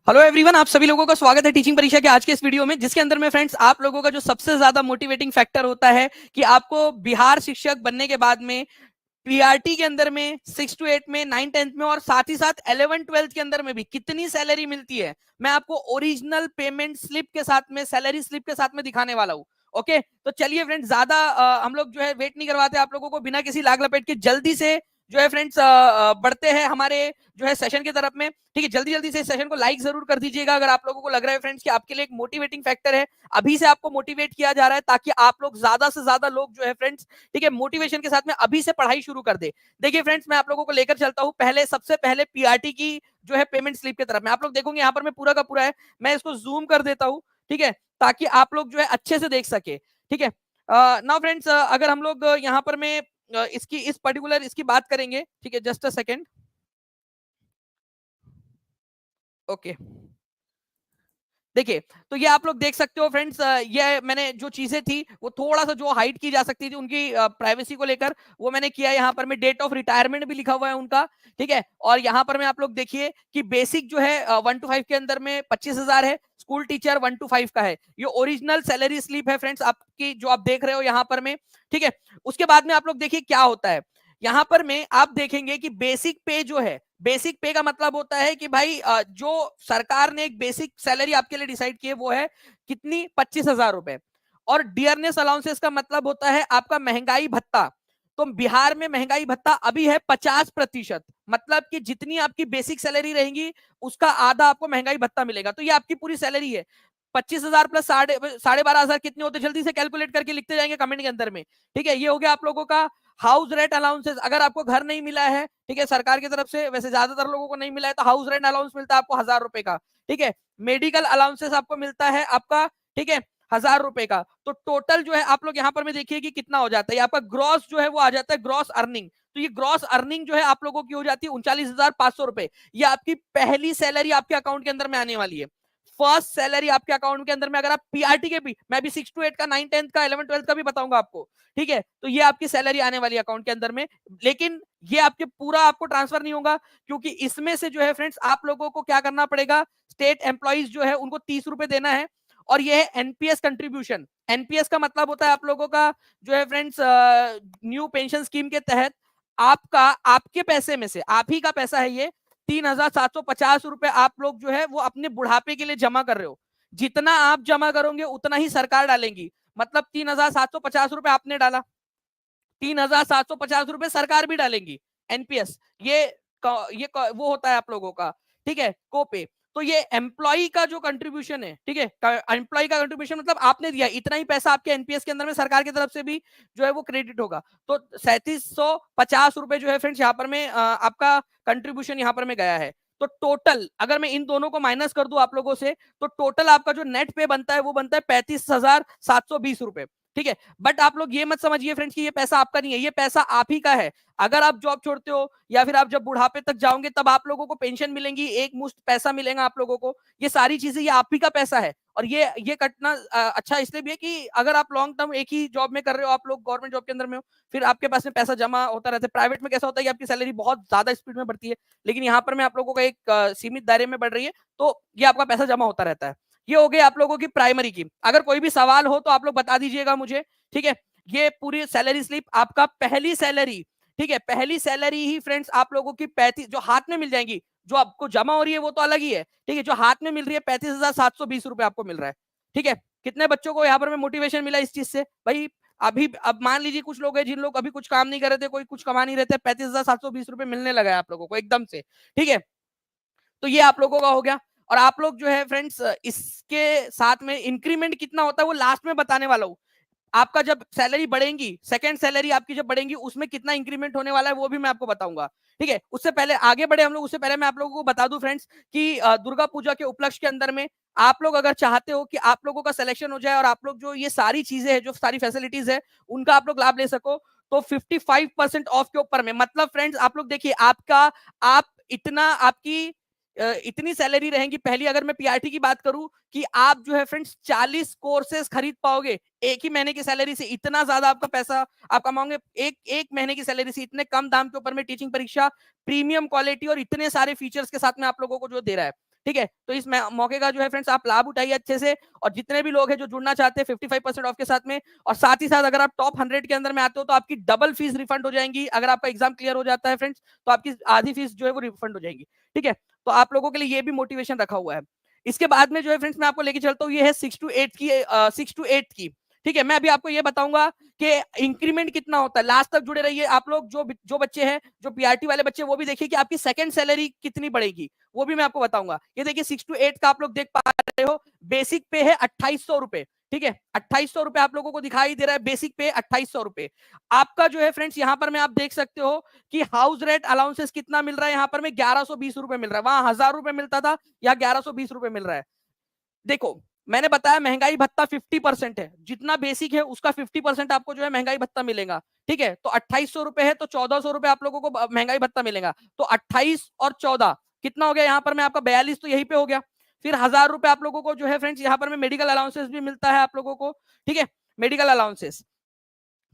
Hello everyone, आप सभी लोगों का स्वागत है टीचिंग परीक्षा के आज के इस वीडियो में, जिसके अंदर में फ्रेंड्स आप लोगों का जो सबसे ज्यादा मोटिवेटिंग फैक्टर होता है कि आपको बिहार शिक्षक बनने के बाद में पीआरटी के अंदर में 6 to 8 में 9 10th में और साथ ही साथ 11 12th के अंदर में भी कितनी सैलरी मिलती है, मैं आपको ओरिजिनल पेमेंट स्लिप के साथ में, सैलरी स्लिप के साथ में दिखाने वाला हूं। ओके, तो चलिए फ्रेंड्स, ज्यादा हम लोग जो है वेट नहीं करवाते आप लोगों को, बिना किसी लाग लपेट के जल्दी से जो है फ्रेंड्स बढ़ते हैं हमारे जो है सेशन की तरफ में। ठीक है, जल्दी जल्दी से इस सेशन को लाइक जरूर कर दीजिएगा अगर आप लोगों को लग रहा है फ्रेंड्स कि आपके लिए एक मोटिवेटिंग फैक्टर है। अभी से आपको मोटिवेट किया जा रहा है ताकि आप लोग ज्यादा से ज्यादा लोग जो है फ्रेंड्स, ठीक है, मोटिवेशन के साथ में अभी से पढ़ाई शुरू कर दे। देखिए फ्रेंड्स, मैं आप लोगों को लेकर चलता हूं पहले, सबसे पहले पीआरटी की जो है पेमेंट स्लिप की तरफ में। आप लोग देखोगे यहाँ पर मैं पूरा का पूरा है, मैं इसको जूम कर देता हूं, ठीक है, ताकि आप लोग जो है अच्छे से देख सके। ठीक है, नाउ फ्रेंड्स, अगर हम लोग यहाँ पर मैं इसकी इस पर्टिकुलर इसकी बात करेंगे, ठीक है, जस्ट अ सेकेंड। ओके, देखिए, तो ये आप लोग देख सकते हो फ्रेंड्स, ये मैंने जो चीजें थी वो थोड़ा सा जो हाइड की जा सकती थी उनकी प्राइवेसी को लेकर, वो मैंने किया। यहाँ पर मैं डेट ऑफ रिटायरमेंट भी लिखा हुआ है उनका, ठीक है। और यहाँ पर मैं आप लोग देखिए कि बेसिक जो है 1 to 5 के अंदर में 25,000 है, स्कूल टीचर 1 to 5 का है। ये ओरिजिनल सैलरी स्लिप है फ्रेंड्स आपकी, जो आप देख रहे हो यहाँ पर में, ठीक है। उसके बाद में आप लोग देखिए क्या होता है यहाँ पर में, आप देखेंगे कि बेसिक पे जो है, बेसिक पे का मतलब होता है कि भाई जो सरकार ने एक बेसिक सैलरी आपके लिए डिसाइड की है वो है कितनी, 25,000 रुपए। और डियरनेस अलाउंसेस का मतलब होता है आपका महंगाई भत्ता। तो बिहार में महंगाई भत्ता अभी है 50%, मतलब कि जितनी आपकी बेसिक सैलरी रहेगी उसका आधा आपको महंगाई भत्ता मिलेगा। तो ये आपकी पूरी सैलरी है। 25,000 प्लस 12,500 कितने होते, जल्दी से कैलकुलेट करके लिखते जाएंगे कमेंट के अंदर में। ठीक है, ये हो गया आप लोगों का हाउस रेंट अलाउंसेस। अगर आपको घर नहीं मिला है, ठीक है, सरकार की तरफ से, वैसे ज्यादातर लोगों को नहीं मिला है, तो हाउस रेंट अलाउंस मिलता है आपको 1,000 रुपए का। ठीक है, मेडिकल अलाउंसेस आपको मिलता है आपका, ठीक है, 1,000 रुपए का। तो टोटल जो है आप लोग यहाँ पर में देखिए कि कितना हो जाता है, ये आपका ग्रॉस जो है वो आ जाता है, ग्रॉस अर्निंग। तो ये ग्रॉस अर्निंग जो है आप लोगों की हो जाती है 39,500 रुपए। ये आपकी पहली सैलरी आपके अकाउंट के अंदर में आने वाली है, फर्स्ट सैलरी आपके अकाउंट के अंदर में। अगर आप पीआरटी के भी, मैं भी 6 to 8 का, 9 10th का, 11 12th का भी बताऊंगा आपको, ठीक है, तो ये आपकी सैलरी आने वाली है अकाउंट के अंदर में। लेकिन ये आपके पूरा आपको ट्रांसफर नहीं होगा, क्योंकि इसमें से जो है फ्रेंड्स आप लोगों को क्या करना पड़ेगा, स्टेट एम्प्लॉइज जो है उनको 30 रुपए देना है। और ये है एनपीएस कंट्रीब्यूशन। एनपीएस का मतलब होता है आप लोगों का जो है फ्रेंड्स, न्यू पेंशन स्कीम के तहत आपका, आपके पैसे में से, आप ही का पैसा है ये, 3,750 रुपए आप लोग जो है वो अपने बुढ़ापे के लिए जमा कर रहे हो। जितना आप जमा करोगे उतना ही सरकार डालेंगी। मतलब 3,750 रुपए आपने डाला, 3,750 रुपए सरकार भी डालेंगी एनपीएस। ये वो होता है आप लोगों का, ठीक है, कोपे। तो ये एम्प्लॉय का जो कंट्रीब्यूशन है, ठीक है, एम्प्लॉय का कंट्रीब्यूशन मतलब आपने दिया इतना ही पैसा, आपके एनपीएस के अंदर में सरकार की तरफ से भी जो है वो क्रेडिट होगा। तो 3,750 रुपए जो है फ्रेंड्स यहाँ पर में आपका कंट्रीब्यूशन यहाँ पर में गया है। तो टोटल अगर मैं इन दोनों को माइनस कर दूं आप लोगों से, तो टोटल आपका जो नेट पे बनता है वो बनता है 35,720 रुपए। ठीक है, बट आप लोग ये मत समझिए फ्रेंड्स कि ये पैसा आपका नहीं है, ये पैसा आप ही का है। अगर आप जॉब छोड़ते हो या फिर आप जब बुढ़ापे तक जाओगे तब आप लोगों को पेंशन मिलेंगी, एक मुश्त पैसा मिलेगा आप लोगों को, ये सारी चीजें ये आप ही का पैसा है। और ये कटना अच्छा इसलिए भी है कि अगर आप लॉन्ग टर्म एक ही जॉब में कर रहे हो, आप लोग गवर्नमेंट जॉब के अंदर में हो, फिर आपके पास में पैसा जमा होता रहता है। प्राइवेट में कैसा होता है कि आपकी सैलरी बहुत ज्यादा स्पीड में बढ़ती है, लेकिन यहाँ पर मैं आप लोगों का एक सीमित दायरे में बढ़ रही है, तो ये आपका पैसा जमा होता रहता है। ये हो गई आप लोगों की प्राइमरी की। अगर कोई भी सवाल हो तो आप लोग बता दीजिएगा मुझे, ठीक है। ये पूरी सैलरी स्लिप आपका पहली सैलरी, ठीक है, पहली सैलरी ही फ्रेंड्स आप लोगों की 35 जो हाथ में मिल जाएंगी, जो आपको जमा हो रही है वो तो अलग ही है, ठीक है, जो हाथ में मिल रही है 35,720 रुपए आपको मिल रहा है। ठीक है, कितने बच्चों को यहाँ पर मोटिवेशन मिला इस चीज से भाई। अभी अब मान लीजिए कुछ लोग हैं जिन लोग अभी कुछ काम नहीं कर रहे थे, कोई कुछ कमा नहीं रहे थे, 35,720 रुपए मिलने लगा है आप लोगों को एकदम से। ठीक है, तो ये आप लोगों का हो गया। और आप लोग जो है फ्रेंड्स इसके साथ में इंक्रीमेंट कितना होता है वो लास्ट में बताने वाला हूं। आपका जब सैलरी बढ़ेगी, सेकंड सैलरी आपकी जब बढ़ेगी, उसमें कितना इंक्रीमेंट होने वाला है वो भी मैं आपको बताऊंगा। ठीक है, उससे पहले आगे बढ़े हम लोग, उससे पहले मैं आप लोगों को बता दूं फ्रेंड्स कि दुर्गा पूजा के उपलक्ष्य के अंदर में आप लोग अगर चाहते हो कि आप लोगों का सिलेक्शन हो जाए और आप लोग जो ये सारी चीजें हैं, जो सारी फैसिलिटीज है, उनका आप लोग लाभ ले सको, तो 55% ऑफ के ऊपर में, मतलब फ्रेंड्स आप लोग देखिए आपका, आप इतना आपकी इतनी सैलरी रहेगी पहली। अगर मैं पीआरटी की बात करूं कि आप जो है फ्रेंड्स 40 कोर्सेज खरीद पाओगे एक ही महीने की सैलरी से, इतना ज्यादा आपका पैसा आप कमाओगे एक एक महीने की सैलरी से, इतने कम दाम के ऊपर में टीचिंग परीक्षा प्रीमियम क्वालिटी और इतने सारे फीचर्स के साथ में आप लोगों को जो दे रहा है। ठीक है, तो इस मौके का जो है फ्रेंड्स आप लाभ उठाइए अच्छे से, और जितने भी लोग हैं जो जुड़ना चाहते हैं 55% ऑफ के साथ में, और साथ ही साथ अगर आप टॉप 100 के अंदर में आते हो तो आपकी डबल फीस रिफंड हो जाएंगी। अगर आपका एग्जाम क्लियर हो जाता है फ्रेंड्स तो आपकी आधी फीस जो है वो रिफंड हो जाएगी। ठीक है, तो आप लोगों के लिए ये भी मोटिवेशन रखा हुआ है। इसके बाद में जो है फ्रेंड्स मैं आपको लेके चलता हूँ, ये है 6 to 8 की। ठीक है, मैं अभी आपको ये बताऊंगा कि इंक्रीमेंट कितना होता है। लास्ट तक जुड़े रहिए आप लोग, जो बच्चे हैं, जो पीआरटी वाले बच्चे, वो भी देखिए कि आपकी सेकंड सैलरी कितनी बढ़ेगी, वो भी मैं आपको बताऊंगा। ये देखिए 6 to 8 का आप लोग देख पा रहे हो, बेसिक पे है 2800 रुपए। ठीक है, 2800 रुपए आप लोगों को दिखाई दे रहा है, बेसिक पे 2800 रुपए। आपका जो है फ्रेंड्स यहाँ पर में आप देख सकते हो कि हाउस रेंट अलाउंसेस कितना मिल रहा है, यहाँ पर में 1120 रुपए मिल रहा है। वहां 1000 रुपए मिलता था, यहाँ 1120 रुपए मिल रहा है। देखो, मैंने बताया महंगाई भत्ता 50% है, जितना बेसिक है उसका 50% आपको जो है महंगाई भत्ता मिलेगा। ठीक है, तो 2800 रुपए है तो 1400 रुपए आप लोगों को महंगाई भत्ता मिलेगा। तो 28 और 14 कितना हो गया यहाँ पर में आपका 42, तो यहीं पे हो गया। फिर 1000 रुपए आप लोगों को जो है फ्रेंड्स यहाँ पर में मेडिकल अलाउंसेस भी मिलता है आप लोगों को। ठीक है, मेडिकल अलाउंसेस,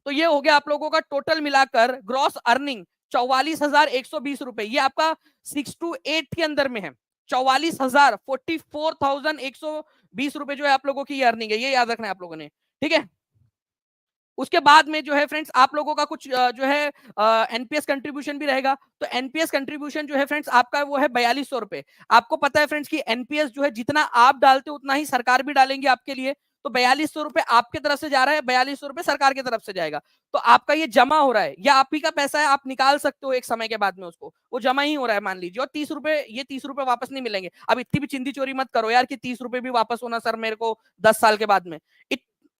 तो ये हो गया आप लोगों का टोटल मिलाकर ग्रॉस अर्निंग 44,120 रुपए। ये आपका 6 to 8 के अंदर में है। 44,120 रुपए जो है आप लोगों की अर्निंग है, ये याद रखना है आप लोगों ने। ठीक है, उसके बाद में जो है फ्रेंड्स आप लोगों का कुछ जो है एनपीएस कंट्रीब्यूशन भी रहेगा। तो एनपीएस कंट्रीब्यूशन जो है फ्रेंड्स आपका वो है 4200 रुपए। आपको पता है फ्रेंड्स कि एनपीएस जो है जितना आप डालते हो उतना ही सरकार भी डालेंगे आपके लिए। तो 4200 रुपए आपके तरफ से जा रहा है, 4200 रुपए सरकार की तरफ से जाएगा। तो आपका ये जमा हो रहा है, या आप ही का पैसा है, आप निकाल सकते हो एक समय के बाद में उसको, वो जमा ही हो रहा है मान लीजिए। और 30 रुपए, ये 30 रुपए वापस नहीं मिलेंगे। अब इतनी भी चिंदी चोरी मत करो यार कि 30 रुपए भी वापस होना सर मेरे को 10 साल के बाद में।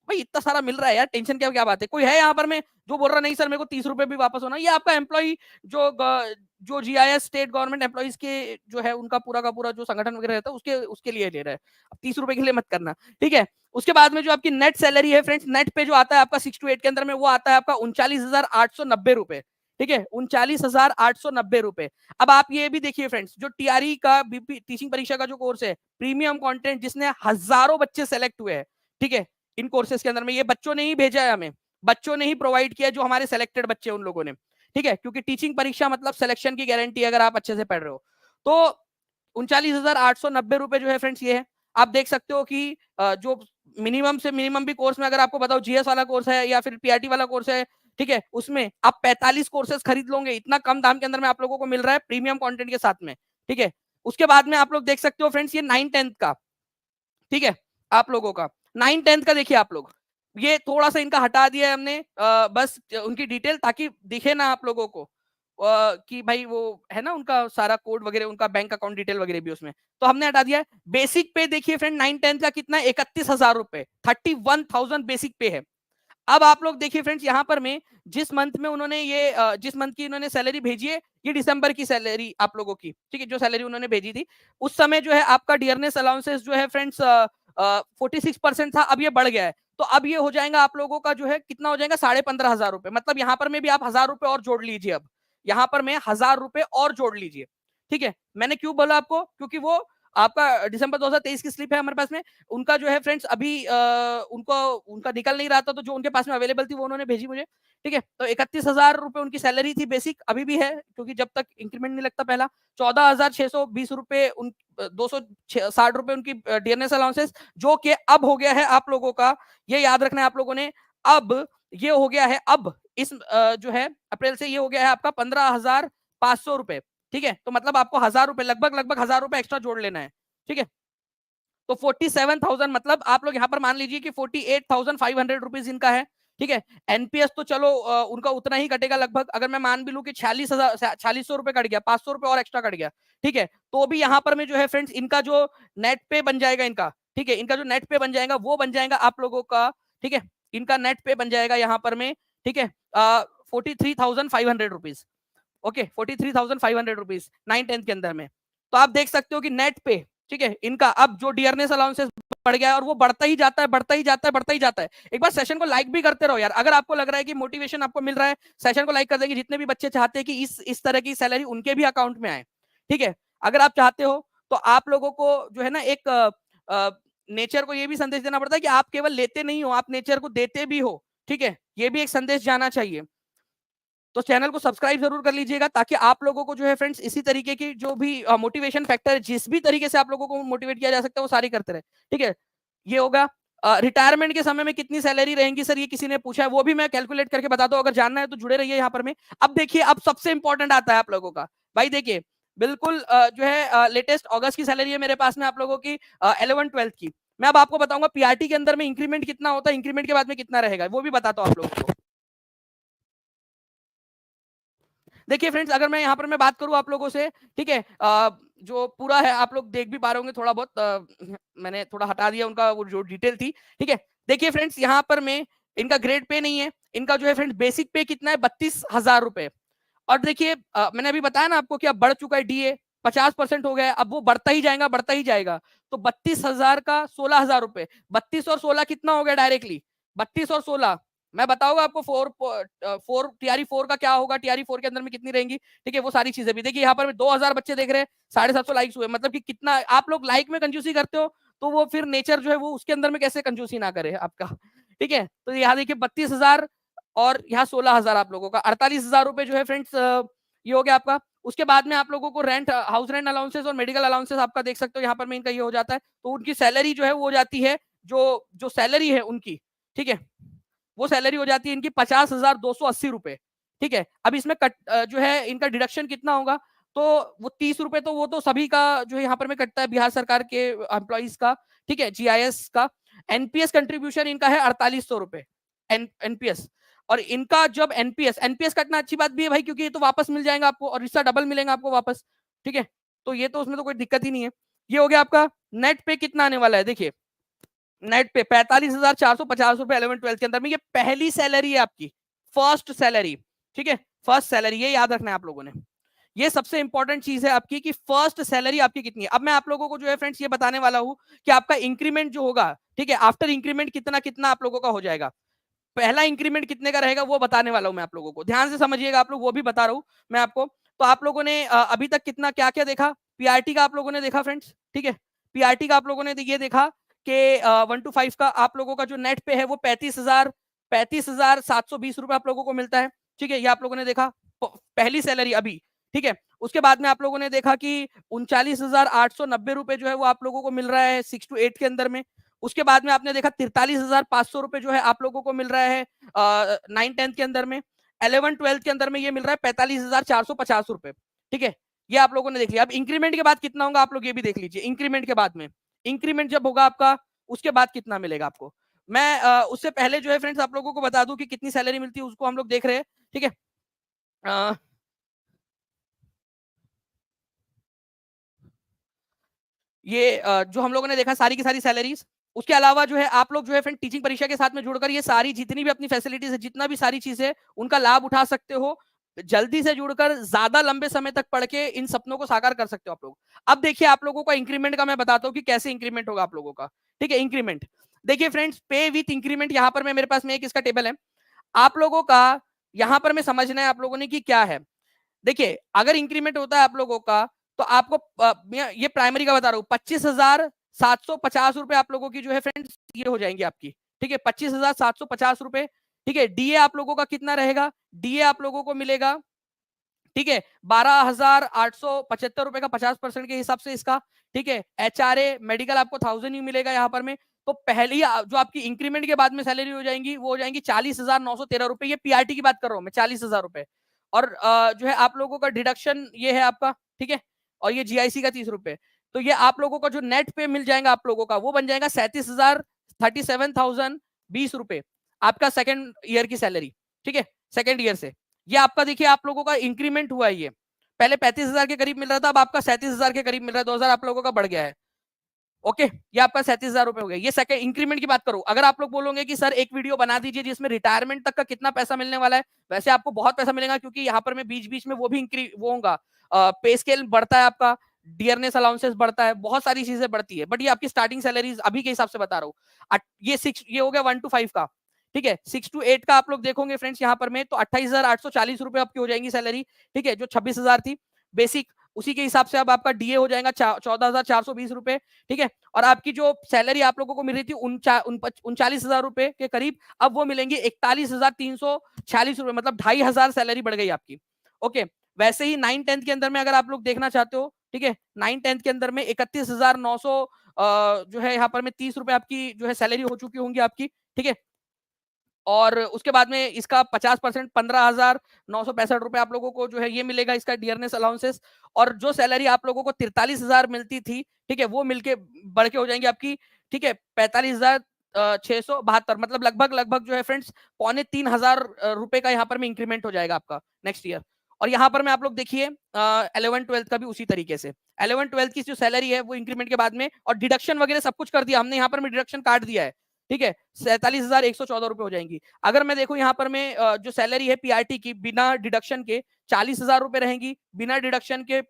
भाई इतना सारा मिल रहा है यार, टेंशन क्या क्या बात है। कोई है यहाँ पर में जो बोल रहा नहीं सर मेरे को 30 रुपए भी वापस होना? ये आपका एम्प्लॉई जो जीआईएस स्टेट गवर्नमेंट एम्प्लॉइज के जो है उनका पूरा का पूरा जो संगठन वगैरह रहता है उसके लिए ले रहा है। अब 30 रुपए के लिए मत करना। ठीक है, उसके बाद में जो आपकी नेट सैलरी है फ्रेंड्स, नेट पे जो आता है आपका 6 to 8 के अंदर में, वो आता है आपका 39,890 रुपए। ठीक है, 39,890 रुपए। अब आप ये भी देखिए फ्रेंड्स, जो टीआरई का बीपी टीचिंग परीक्षा का जो कोर्स है, प्रीमियम कंटेंट, जिसने हजारों बच्चे सेलेक्ट हुए हैं। ठीक है, इन कोर्सेज के अंदर में, ये बच्चों ने ही भेजा है हमें, बच्चों ने ही प्रोवाइड किया, जो हमारे सेलेक्टेड बच्चे उन लोगों ने। ठीक है, क्योंकि टीचिंग परीक्षा मतलब सिलेक्शन की गारंटी, अगर आप अच्छे से पढ़ रहे हो तो। 39,890 रुपए जो है फ्रेंड्स ये है। आप देख सकते हो कि जो मिनिमम से मिनिमम भी कोर्स में, अगर आपको बताओ जीएस वाला कोर्स है या फिर पीआरटी वाला कोर्स है, ठीक है, उसमें आप 45 कोर्सेज खरीद लोगे, इतना कम दाम के अंदर में आप लोगों को मिल रहा है प्रीमियम कंटेंट के साथ में। ठीक है, उसके बाद में आप लोग देख सकते हो फ्रेंड्स, ये 9-10 का, ठीक है, आप लोगों का 9-10 का देखिए आप लोग, ये थोड़ा सा इनका हटा दिया है हमने, बस उनकी डिटेल, ताकि दिखे ना आप लोगों को कि भाई वो है ना उनका सारा कोड वगैरह, उनका बैंक अकाउंट डिटेल वगैरह भी उसमें, तो हमने हटा दिया है। बेसिक पे देखिए फ्रेंड 9-10 का कितना, 31,000 रुपए, 31,000 बेसिक पे है। अब आप लोग देखिए फ्रेंड्स, यहाँ पर में जिस मंथ में उन्होंने ये जिस मंथ की इन्होंने सैलरी भेजी है, ये दिसंबर की सैलरी आप लोगों की। ठीक है, जो सैलरी उन्होंने भेजी थी उस समय जो है आपका डियरनेस अलाउंसेस जो है फ्रेंड्स 46% था, अब ये बढ़ गया है। तो अब ये हो जाएगा आप लोगों का जो है कितना हो जाएगा, 15,500 रुपए। मतलब यहाँ पर में भी आप 1000 रुपए और जोड़ लीजिए। अब यहाँ पर में 1000 रुपए और जोड़ लीजिए। ठीक है, मैंने क्यों बोला आपको, क्योंकि वो आपका दिसंबर 2023 की स्लिप है हमारे पास में, उनका जो है फ्रेंड्स अभी उनको उनका निकल नहीं रहा था, तो जो उनके पास में अवेलेबल थी वो उन्होंने भेजी मुझे। ठीक है, तो 31,000 रुपए उनकी सैलरी थी बेसिक, अभी भी है, क्योंकि जब तक इंक्रीमेंट नहीं लगता पहला। 14,620 रुपए, 260 रुपए उनकी डीएनएस अलाउंसेस, जो कि अब हो गया है आप लोगों का, ये याद रखना है आप लोगों ने, अब ये हो गया है, अब इस जो है अप्रैल से ये हो गया है आपका 15,500 रुपए। ठीक है, तो मतलब आपको 1000 रुपए, लगभग 1000 रुपए एक्स्ट्रा जोड़ लेना है। ठीक है, तो 47,000, मतलब आप लोग यहाँ पर मान लीजिए कि 48,500 रुपीज इनका है। ठीक है, एनपीएस तो चलो उनका उतना ही कटेगा लगभग, अगर मैं मान भी लू कि 46,000 रुपए कट गया, 500 रुपए और एक्स्ट्रा कट गया। ठीक है, तो भी यहाँ पर में जो है फ्रेंड्स, इनका जो नेट पे बन जाएगा इनका, ठीक है, इनका जो नेट पे बन जाएगा वो बन जाएगा आप लोगों का। ठीक है, इनका नेट पे बन जाएगा यहाँ पर में, ठीक है, 43,500 रुपीज। ओके, 43,500 रुपीज 9-10 के अंदर में। तो आप देख सकते हो कि नेट पे, ठीक है, इनका अब जो डियरनेस अलाउंसेस बढ़ गया है, और वो बढ़ता ही जाता है, बढ़ता ही जाता है, बढ़ता ही जाता है। एक बार सेशन को लाइक भी करते रहो यार, अगर आपको लग रहा है कि मोटिवेशन आपको मिल रहा है, सेशन को लाइक कर देंगे। जितने भी बच्चे चाहते हैं कि इस तरह की सैलरी उनके भी अकाउंट में आए, ठीक है, अगर आप चाहते हो तो आप लोगों को जो है ना एक नेचर को ये भी संदेश देना पड़ता है कि आप केवल लेते नहीं हो, आप नेचर को देते भी हो। ठीक है, ये भी एक संदेश जाना चाहिए। तो चैनल को सब्सक्राइब जरूर कर लीजिएगा, ताकि आप लोगों को जो है फ्रेंड्स इसी तरीके की जो भी मोटिवेशन फैक्टर, जिस भी तरीके से आप लोगों को मोटिवेट किया जा सकता है वो सारी करते रहे। ठीक है, ये होगा। रिटायरमेंट के समय में कितनी सैलरी रहेंगी सर, ये किसी ने पूछा है, वो भी मैं कैलकुलेट करके बताता हूँ, अगर जानना है तो जुड़े रहिए यहाँ पर में। अब देखिए, अब सबसे इंपॉर्टेंट आता है आप लोगों का, भाई देखिए बिल्कुल जो है लेटेस्ट अगस्त की सैलरी है मेरे पास में आप लोगों की 11-12 की। मैं अब आपको बताऊंगा पीआरटी के अंदर में इंक्रीमेंट कितना होता है, इंक्रीमेंट के बाद में कितना रहेगा, वो भी बताता हूँ आप लोगों को। देखिए फ्रेंड्स, अगर मैं यहाँ पर मैं बात करूँ आप लोगों से, ठीक है, जो पूरा है आप लोग देख भी पा रहे होंगे थोड़ा बहुत, मैंने थोड़ा हटा दिया उनका वो जो डिटेल थी। ठीक है, देखिए फ्रेंड्स, यहाँ पर में इनका ग्रेड पे नहीं है, इनका जो है फ्रेंड्स बेसिक पे कितना है, 32,000 रुपए। और देखिए मैंने अभी बताया ना आपको कि अब बढ़ चुका है डीए, 50% हो गया है, अब वो बढ़ता ही जाएगा, बढ़ता ही जाएगा। तो 32,000 का 16,000 रुपए, 32 और 16 कितना हो गया डायरेक्टली, 32 और 16, मैं बताऊंगा आपको फोर टीआरई 4 का क्या होगा, टीआरई 4 के अंदर में कितनी रहेंगी। ठीक है, वो सारी चीजें भी देखिए, यहाँ पर 2,000 बच्चे देख रहे हैं, 750 लाइक्स हुए, मतलब कि कितना आप लोग लाइक में कंजूसी करते हो, तो वो फिर नेचर जो है वो उसके अंदर में कैसे कंजूसी ना करे आपका। ठीक है, तो यहाँ देखिए 32,000 और यहाँ 16,000 आप लोगों का 48,000 रुपए जो है फ्रेंड्स, ये हो गया आपका। उसके बाद में आप लोगों को रेंट, हाउस रेंट अलाउंसेस और मेडिकल अलाउंसेस आपका देख सकते हो, यहाँ पर में इनका ये हो जाता है। तो उनकी सैलरी जो है वो हो जाती है, जो जो सैलरी है उनकी, ठीक है, वो सैलरी हो जाती है इनकी 50,280 रुपए। ठीक है, अब इसमें कट जो है इनका डिडक्शन कितना होगा, तो वो 30 रुपए, तो वो तो सभी का जो है यहाँ पर में कटता है, बिहार सरकार के एम्प्लॉइज का। ठीक है, जीआईएस का। एनपीएस कंट्रीब्यूशन इनका है 4800 रुपए एनपीएस। और इनका जब एनपीएस एनपीएस कटना अच्छी बात भी है भाई, क्योंकि ये तो वापस मिल जाएगा आपको, और इसका डबल मिलेगा आपको वापस। ठीक है, तो ये तो उसमें तो कोई दिक्कत ही नहीं है। ये हो गया आपका। नेट पे कितना आने वाला है, देखिए नेट पे 45,450 रुपए 11-12 के अंदर में, ये पहली सैलरी है आपकी, फर्स्ट सैलरी। ठीक है, फर्स्ट सैलरी, ये याद रखना है आप लोगों ने, ये सबसे इंपॉर्टेंट चीज है आपकी कि फर्स्ट सैलरी आपकी कितनी है। अब मैं आप लोगों को जो है फ्रेंड्स ये बताने वाला हूं कि आपका इंक्रीमेंट जो होगा, ठीक है, आफ्टर इंक्रीमेंट कितना कितना आप लोगों का हो जाएगा। पहला इंक्रीमेंट कितने का रहेगा वो बताने वाला हूं मैं आप लोगों को, ध्यान से समझिएगा आप लोग, वो भी बता रहा हूं मैं आपको। तो आप लोगों ने अभी तक कितना क्या क्या देखा, पीआरटी का आप लोगों ने देखा फ्रेंड्स, ठीक है, पीआरटी का आप लोगों ने ये देखा कि 1 to 5 का आप लोगों का जो नेट पे है वो 35,720 रुपए आप लोगों को मिलता है। ठीक है, ये आप लोगों ने देखा पहली सैलरी अभी। ठीक है, उसके बाद में आप लोगों ने देखा कि 39,890 रुपए जो है वो आप लोगों को मिल रहा है 6 to 8 के अंदर में। उसके बाद में आपने देखा 43,500 रुपए जो है आप लोगों को मिल रहा है 9-10 के अंदर में। 11-12 के अंदर में ये मिल रहा है 45,450 रुपए। ठीक है, ये आप लोगों ने देख लिया। अब इंक्रीमेंट के बाद कितना होगा आप लोग ये भी देख लीजिए। इंक्रीमेंट के बाद में, इंक्रीमेंट जब होगा आपका, उसके बाद कितना मिलेगा आपको। मैं उससे पहले जो है फ्रेंड्स आप लोगों को बता दूं कि कितनी सैलरी मिलती है, उसको हम लोग देख रहे हैं। ठीक है, ये जो हम लोगों ने देखा सारी की सारी सैलरीज। उसके अलावा जो है आप लोग जो है फ्रेंड टीचिंग परीक्षा के साथ में जुड़कर ये सारी जितनी भी अपनी फैसिलिटीज है, जितना भी सारी चीजें, उनका लाभ उठा सकते हो। जल्दी से जुड़कर ज्यादा लंबे समय तक पढ़ के इन सपनों को साकार कर सकते हो आप लोग। अब देखिए आप लोगों का इंक्रीमेंट का मैं बताता हूँ कि कैसे इंक्रीमेंट होगा आप लोगों का। ठीक है, इंक्रीमेंट देखिए फ्रेंड्स, पे विथ इंक्रीमेंट, यहाँ पर मैं मेरे पास में एक इसका टेबल है आप लोगों का। यहाँ पर मैं समझना है आप लोगों ने कि क्या है। देखिए अगर इंक्रीमेंट होता है आप लोगों का, तो आपको ये प्राइमरी का बता रहा हूँ, 25,750 रुपए आप लोगों की जो है फ्रेंड्स ये हो जाएंगी आपकी। ठीक है, 25,750 रुपए। ठीक है, डीए आप लोगों का कितना रहेगा, डीए आप लोगों को मिलेगा, ठीक है, 12,875 रुपए का 50% के हिसाब से इसका। ठीक है, एचआरए मेडिकल आपको 1,000 ही मिलेगा यहाँ पर में। तो पहली जो आपकी इंक्रीमेंट के बाद में सैलरी हो जाएंगी वो हो जाएंगी 40,913 रुपए, ये पीआरटी की बात कर रहा हूँ मैं, 40,000 रुपए। और जो है आप लोगों का डिडक्शन ये है आपका। ठीक है, और ये जीआईसी का 30 रुपए। तो ये आप लोगों का जो नेट पे मिल जाएगा आप लोगों का वो बन जाएगा 37,20 रुपए आपका सेकंड ईयर की सैलरी। ठीक है, सेकंड ईयर से ये आपका देखिए आप लोगों का इंक्रीमेंट हुआ है। ये पहले 35,000 के करीब मिल रहा था, अब आपका 37,000 के करीब मिल रहा है, 2,000 आप लोगों का बढ़ गया है। ओके, ये आपका 37,000 रुपए हो गया। ये सेकंड इंक्रीमेंट की बात करो। अगर आप लोग बोलोगे कि सर एक वीडियो बना दीजिए जिसमें रिटायरमेंट तक का कितना पैसा मिलने वाला है, वैसे आपको बहुत पैसा मिलेगा, क्योंकि यहाँ पर मैं बीच बीच में वो भी वो होगा, पे स्केल बढ़ता है आपका, डियरनेस अलाउंसेस बढ़ता है, बहुत सारी चीजें बढ़ती है, बट ये आपकी स्टार्टिंग सैलरीज अभी के हिसाब से बता रहा हूँ। ये हो गया 1 to 5 का। ठीक है, 6 to 8 का आप लोग देखोगे फ्रेंड्स यहाँ पर में, तो 28,840 रुपए आपकी हो जाएंगी सैलरी। ठीक है, जो 26,000 थी बेसिक। उसी के हिसाब से अब आपका डीए हो जाएगा 14,420 रुपए, ठीक है। और आपकी जो सैलरी आप लोगों को मिल रही थी 39,000 रुपए के करीब, अब वो मिलेंगी 41,346 रुपए, मतलब 2,500 सैलरी बढ़ गई आपकी। ओके, वैसे ही 9-10 के अंदर में अगर आप लोग देखना चाहते हो, ठीक है, 9-10 के अंदर में 31,900 जो है यहाँ पर में 30 रुपए आपकी जो है सैलरी हो चुकी होंगी आपकी, ठीक है। और उसके बाद में इसका 50% 15,965 रुपए आप लोगों को जो है ये मिलेगा इसका डियरनेस अलाउंसेस। और जो सैलरी आप लोगों को 43,000 मिलती थी, ठीक है, वो मिलके बढ़ के हो जाएंगे आपकी, ठीक है, 45,672, मतलब लगभग लगभग जो है फ्रेंड्स 2,3500 रुपए का यहाँ पर में इंक्रीमेंट हो जाएगा आपका नेक्स्ट ईयर। और यहाँ पर में आप लोग देखिए 11-12 का भी उसी तरीके से 11-12 की जो सैलरी है वो इंक्रीमेंट के बाद में, और डिडक्शन वगैरह सब कुछ कर दिया हमने, यहाँ पर में डिडक्शन काट दिया है, ठीक है, 47,114 रुपए हो जाएंगी। अगर मैं देखूं यहाँ पर में जो सैलरी है पीआरटी की बिना डिडक्शन के 40,000 रुपए रहेंगी, बिना डिडक्शन के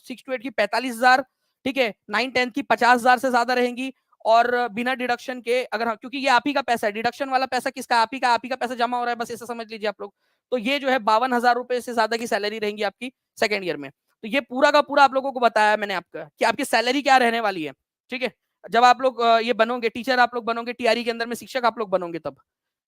6 to 8 की 45,000, ठीक है, 9-10 की 50,000 से ज्यादा रहेंगी। और बिना डिडक्शन के अगर क्योंकि ये आप ही का पैसा है, डिडक्शन वाला पैसा किसका, आप ही का पैसा जमा हो रहा है, बस ऐसा समझ लीजिए आप लोग। तो ये जो है 52,000 रुपए से ज्यादा की सैलरी रहेंगी आपकी सेकेंड ईयर में। तो ये पूरा का पूरा आप लोगों को बताया मैंने आपका कि आपकी सैलरी क्या रहने वाली है, ठीक है, जब आप लोग ये बनोगे टीचर, आप लोग बनोगे टीआरई के अंदर में शिक्षक आप लोग बनोगे तब,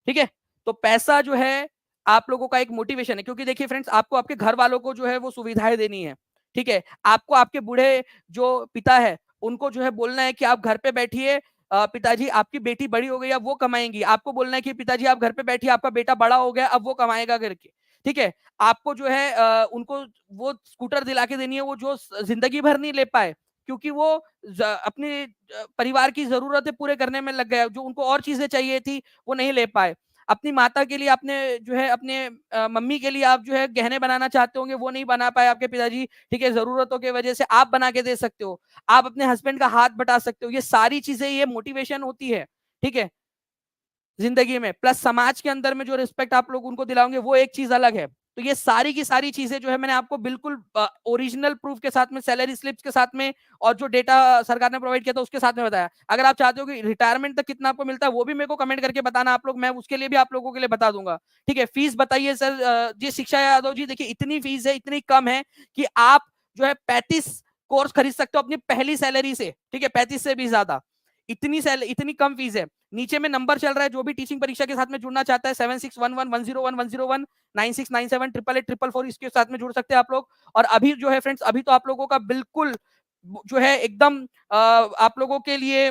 ठीक है। तो पैसा जो है आप लोगों का एक मोटिवेशन है, क्योंकि देखिए फ्रेंड्स आपको आपके घर वालों को जो है वो सुविधाएं देनी है, ठीक है। आपको आपके बूढ़े जो पिता है उनको जो है बोलना है कि आप घर पे बैठिए, पिताजी आपकी बेटी बड़ी हो गई अब वो कमाएंगी, आपको बोलना है कि पिताजी आप घर पे बैठिए आपका बेटा बड़ा हो गया अब वो कमाएगा करके, ठीक है। आपको जो है उनको वो स्कूटर दिला के देनी है वो जो जिंदगी भर नहीं ले पाए, क्योंकि वो अपने परिवार की जरूरतें पूरे करने में लग गए, जो उनको और चीजें चाहिए थी वो नहीं ले पाए। अपनी माता के लिए आपने जो है अपने मम्मी के लिए आप जो है गहने बनाना चाहते होंगे वो नहीं बना पाए आपके पिताजी, ठीक है, जरूरतों की वजह से आप बना के दे सकते हो, आप अपने हस्बैंड का हाथ बटा सकते हो। ये सारी चीजें ये मोटिवेशन होती है, ठीक है, जिंदगी में। प्लस समाज के अंदर में जो रिस्पेक्ट आप लोग उनको दिलाओगे वो एक चीज अलग है। तो ये सारी की सारी चीजें जो है मैंने आपको बिल्कुल ओरिजिनल प्रूफ के साथ में, सैलरी स्लिप्स के साथ में, और जो डेटा सरकार ने प्रोवाइड किया था उसके साथ में बताया। अगर आप चाहते हो कि रिटायरमेंट तक कितना आपको मिलता है वो भी मेरे को कमेंट करके बताना आप लोग, मैं उसके लिए भी आप लोगों के लिए बता दूंगा, ठीक है। फीस बताइए सर जी शिक्षा यादव जी, देखिए इतनी फीस है, इतनी कम है कि आप जो है 35 कोर्स खरीद सकते हो अपनी पहली सैलरी से, ठीक है, 35 से भी ज्यादा, इतनी कम फीस है। नीचे में नंबर चल रहा है, जो भी टीचिंग परीक्षा के साथ में जुड़ना चाहता है 7611101101 9697884444 इसके साथ में जुड़ सकते हैं आप लोग। और अभी जो है फ्रेंड्स अभी तो आप लोगों का बिल्कुल जो है एकदम आप लोगों के लिए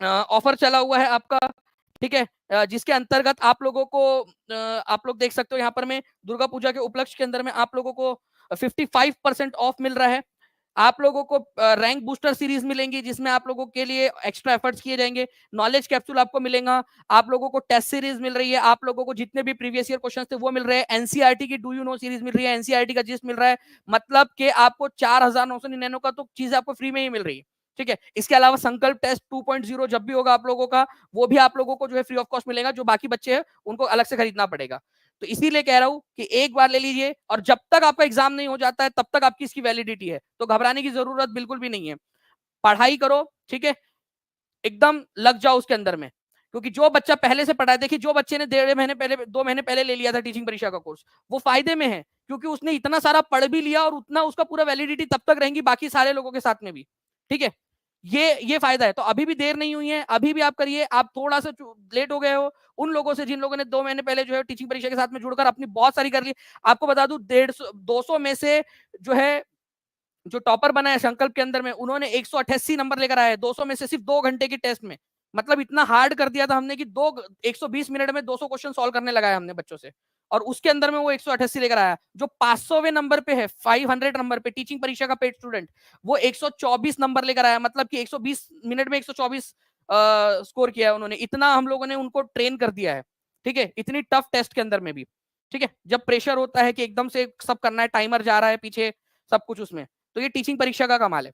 ऑफर चला हुआ है आपका, ठीक है, जिसके अंतर्गत आप लोगों को आप लोग देख सकते हो यहाँ पर में दुर्गा पूजा के उपलक्ष्य के अंदर में आप लोगों को 55% ऑफ मिल रहा है। आप लोगों को रैंक बूस्टर सीरीज मिलेंगी जिसमें आप लोगों के लिए एक्स्ट्रा एफर्ट्स किए जाएंगे, नॉलेज कैप्सूल आपको मिलेगा, आप लोगों को टेस्ट सीरीज मिल रही है, आप लोगों को जितने भी प्रीवियस ईयर क्वेश्चंस थे वो मिल रहे हैं, एनसीईआरटी की डू यू नो सीरीज मिल रही है, एनसीईआरटी का जिस मिल रहा है, मतलब कि आपको 4,999 का तो चीज आपको फ्री में ही मिल रही है, ठीक है। इसके अलावा संकल्प टेस्ट 2.0 जब भी होगा आप लोगों का वो भी आप लोगों को जो है फ्री ऑफ कॉस्ट मिलेगा, जो बाकी बच्चे हैं उनको अलग से खरीदना पड़ेगा। तो इसीलिए कह रहा हूं कि एक बार ले लीजिए, और जब तक आपका एग्जाम नहीं हो जाता है तब तक आपकी इसकी वैलिडिटी है, तो घबराने की जरूरत बिल्कुल भी नहीं है। पढ़ाई करो, ठीक है, एकदम लग जाओ उसके अंदर में, क्योंकि जो बच्चा पहले से पढ़ा है, देखिए जो बच्चे ने 1.5 महीने पहले 2 महीने पहले ले लिया था टीचिंग परीक्षा का कोर्स वो फायदे में है, क्योंकि उसने इतना सारा पढ़ भी लिया और उतना उसका पूरा वैलिडिटी तब तक रहेंगी बाकी सारे लोगों के साथ में भी, ठीक है। ये फायदा है। तो अभी भी देर नहीं हुई है, अभी भी आप करिए। आप थोड़ा सा लेट हो गए हो उन लोगों से जिन लोगों ने 2 महीने पहले जो है टीचिंग परीक्षा के साथ में जुड़कर अपनी बहुत सारी कर ली। आपको बता दूं 150 200 में से जो है जो टॉपर बना है संकल्प के अंदर में उन्होंने 188 नंबर लेकर आए 200 में से सिर्फ 2 घंटे की टेस्ट में। मतलब इतना हार्ड कर दिया था हमने कि 120 मिनट में 200 क्वेश्चन सॉल्व करने लगाया हमने बच्चों से, और उसके अंदर में वो 188 लेकर आया। जो 500वें नंबर पे है 500 नंबर पे टीचिंग परीक्षा का पेड स्टूडेंट वो 124 नंबर लेकर आया, मतलब कि 120 मिनट में 124 स्कोर किया है उन्होंने। इतना हम लोगों ने उनको ट्रेन कर दिया है, ठीक है, इतनी टफ टेस्ट के अंदर में भी, ठीक है। जब प्रेशर होता है कि एकदम से सब करना है, टाइमर जा रहा है पीछे सब कुछ उसमें, तो ये टीचिंग परीक्षा का कमाल है।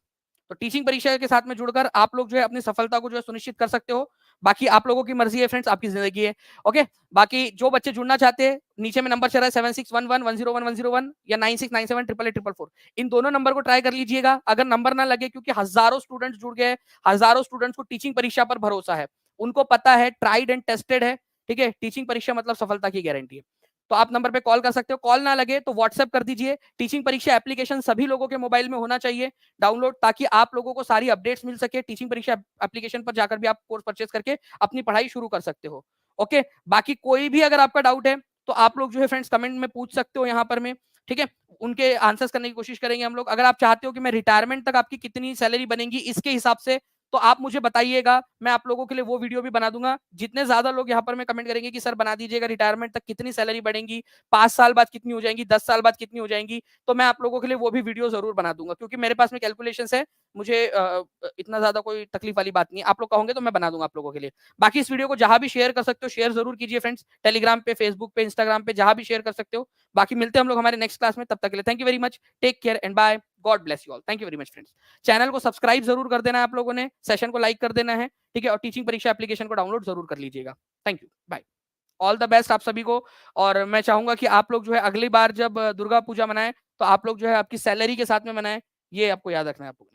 तो टीचिंग परीक्षा के साथ में जुड़कर आप लोग जो है अपनी सफलता को जो है सुनिश्चित कर सकते हो। बाकी आप लोगों की मर्जी है फ्रेंड्स, आपकी जिंदगी है। ओके, बाकी जो बच्चे जुड़ना चाहते हैं नीचे में नंबर चल रहा है 7611101101 या 9697884444 इन दोनों नंबर को ट्राई कर लीजिएगा। अगर नंबर ना लगे, क्योंकि हजारों स्टूडेंट्स जुड़ गए, हजारों स्टूडेंट्स को टीचिंग परीक्षा पर भरोसा है, उनको पता है ट्राइड एंड टेस्टेड है, ठीक है, टीचिंग परीक्षा मतलब सफलता की गारंटी है। तो आप नंबर पे कॉल कर सकते हो। कॉल ना लगे तो व्हाट्सएप कर दीजिए। टीचिंग परीक्षा एप्लीकेशन सभी लोगों के मोबाइल में होना चाहिए डाउनलोड, ताकि आप लोगों को सारी अपडेट्स मिल सके। टीचिंग परीक्षा एप्लीकेशन पर जाकर भी आप कोर्स परचेज करके अपनी पढ़ाई शुरू कर सकते हो। ओके, बाकी कोई भी अगर आपका डाउट है तो आप लोग जो है फ्रेंड्स कमेंट में पूछ सकते हो यहाँ पर में, ठीक है, उनके आंसर्स करने की कोशिश करेंगे हम लोग। अगर आप चाहते हो कि मैं रिटायरमेंट तक आपकी कितनी सैलरी बनेगी इसके हिसाब से, तो आप मुझे बताइएगा, मैं आप लोगों के लिए वो वीडियो भी बना दूंगा। जितने ज्यादा लोग यहाँ पर में कमेंट करेंगे कि सर बना दीजिएगा रिटायरमेंट तक कितनी सैलरी बढ़ेगी, 5 साल बाद कितनी हो जाएंगी, 10 साल बाद कितनी हो जाएंगी, तो मैं आप लोगों के लिए वो भी वीडियो जरूर बना दूंगा, क्योंकि मेरे पास में कैलकुलेशन है, मुझे इतना ज्यादा कोई तकलीफ वाली बात नहीं है। आप लोग कहोगे तो मैं बना दूंगा आप लोगों के लिए। बाकी इस वीडियो को जहां भी शेयर कर सकते हो शेयर जरूर कीजिए फ्रेंड्स, टेलीग्राम पे, फेसबुक पे, इंस्टाग्राम पे, जहां भी शेयर कर सकते हो। बाकी मिलते हैं हम लोग हमारे नेक्स्ट क्लास में, तब तक के लिए thank you very much, take care and bye, God bless you all, thank you very much friends. Channel को सब्सक्राइब जरूर कर देना है आप लोगों ने, सेशन को लाइक कर देना है, ठीक है, और टीचिंग परीक्षा एप्लीकेशन को डाउनलोड जरूर कर लीजिएगा। Thank you, bye, all the best आप सभी को। और मैं चाहूंगा कि आप लोग जो है अगली बार जब दुर्गा पूजा मनाएं तो आप लोग जो है आपकी सैलरी के साथ में मनाएं, ये आपको याद रखना है आपको।